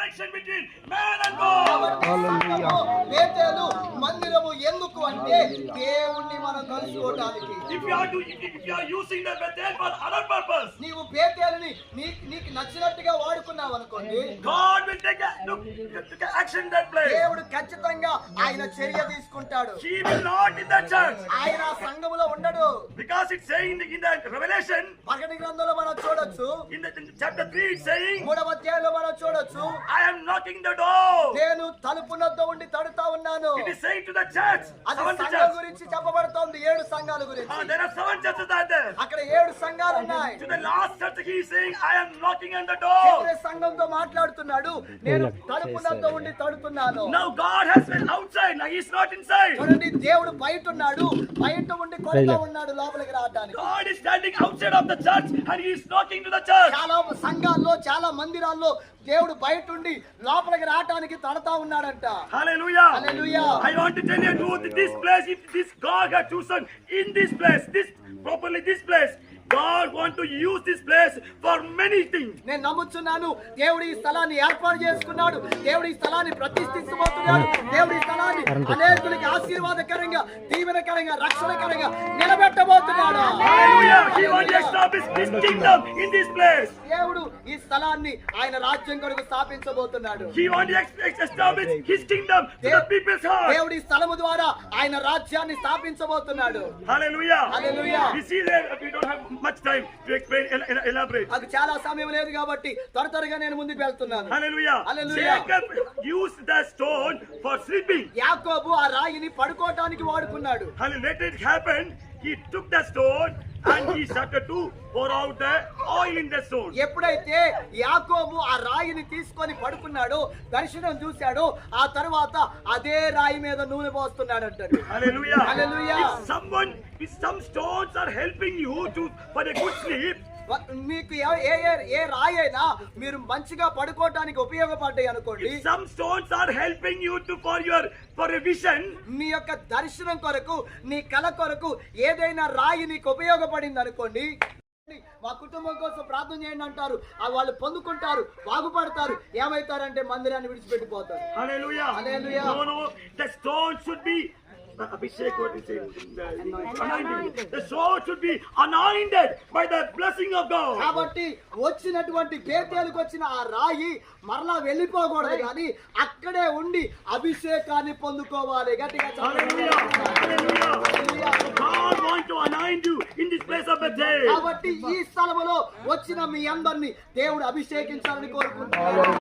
connection between man and God. బేతేలు మందిరము ఎందుకు అంటే దేవుణ్ణి మనం కలుసుకోవడానికి. If you are using the Bethel for other purpose, నీవు బేతేలుని నీకు నచ్చినట్టుగా వాడుకున్నావు అనుకోండి, God will take action in that place. దేవుడు ఖచ్చితంగా ఆయన చర్య తీసుకుంటాడు. He will not in that church. ఆయన సంఘములో ఉండడు. Because it's saying in the Revelation, ప్రకటన గ్రంథంలో మనం చూడొచ్చు, in chapter 3 it's saying, 3వ అధ్యాయంలో మనం చూడొచ్చు, I am knocking the door. నేను తలుపు వద్ద ఉండి తడుతా ఉన్నాను. It is saying to the church, అది seven సంఘం churches. గురించి చెప్పబడుతోంది, 7 సంఘాల గురించి. There are 7 churches out there. అక్కడ 7 సంఘాలు ఉన్నాయి. To the last church he is saying, I am knocking on the door. చివరి సంఘంతో మాట్లాడుతున్నాడు, నేను తలుపు వద్ద ఉండి తడుతున్నాను. Now God has been outside, now he is not inside. చూడండి, దేవుడు బయట ఉన్నాడు, బయట ఉండి కొడుతూ ఉన్నాడు లోపలికి రావడానికి. God is standing outside of the church and he is knocking to the church. చాలా సంఘాల్లో, చాలా మందిరాల్లో దేవుడు బయట ఉండి లోపలికి రావడానికి తడతా ఉన్నాడంట. Hallelujah. Hallelujah. I want to tell you that this place, if this God has chosen in this place, this place, God want to use this place for many things. నేను నమ్ముచున్నాను, దేవుడు ఈ స్థలాన్ని ఏర్పాటు చేసుకున్నాడు, దేవుడు ఈ స్థలాన్ని ప్రతిష్ఠించబోతున్నాడు, దేవుడు ఈ స్థలాన్ని అనేకులకి ఆశీర్వాదకరంగా, దీవెనకరంగా, రక్షణకరంగా నిలబెట్టబోతున్నాడు. Hallelujah. He wants to establish his kingdom in this place. దేవుడు ఈ స్థలాన్ని ఆయన రాజ్యం కొరకు స్థాపించబోతున్నాడు. He wants to establish his kingdom to the people's heart. దేవుడు ఈ స్థలము ద్వారా ఆయన రాజ్యాన్ని స్థాపించబోతున్నాడు. Hallelujah. Hallelujah. We see that we don't have much time to explain, elaborate. అది చాలా సమయం లేదు కాబట్టి త్వరగా నేను ముందుకు వెళ్తున్నాను. Hallelujah. Hallelujah. Jacob used the stone for sleeping. యాకోబు ఆ రాయిని పడుకోవడానికి వాడుకున్నాడు. Hallelujah. Later it happened, he took the stone and he started to pour out the oil in the stone. ఎప్పుడైతే యాకోబు ఆ రాయిని తీసుకొని పడుకున్నాడో, దర్శనం చూశాడో, ఆ తర్వాత అదే రాయి మీద నూనె పోస్తున్నాడు అంటాడు. Hallelujah. Hallelujah. If some stones are helping you for a good sleep, మీకు ఏ రాయి అయినా మీరు మంచిగా పడుకోవడానికి ఉపయోగపడ్డాయి అనుకోండి, some stones are helping you for a vision, మీ యొక్క దర్శనం కొరకు, నీ కళ కొరకు ఏదైనా రాయి నీకు ఉపయోగపడింది అనుకోండి, మా కుటుంబం కోసం ప్రార్థన చేయండి అంటారు, వాళ్ళు పొందుకుంటారు, బాగుపడతారు, ఏమైతారంటే మందిరాన్ని విడిచిపెట్టిపోతారు. Hallelujah. Hallelujah. No, the stone should be Abhishek, what is it? Anointing. The stone should be anointed by the blessing of God. కాబట్టి వచ్చినటువంటి బేతేలుకు వచ్చిన ఆ రాయి మరలా వెళ్ళిపోకూడదు, కానీ అక్కడే ఉండి అభిషేకాన్ని పొందుకోవాలి. గట్టిగా Hallelujah. Hallelujah. God wants to anoint you in this place of Bethel. కాబట్టి ఈ స్థలములో వచ్చిన మీ అందరినీ దేవుడు అభిషేకించాలని కోరుకుంటున్నాడు.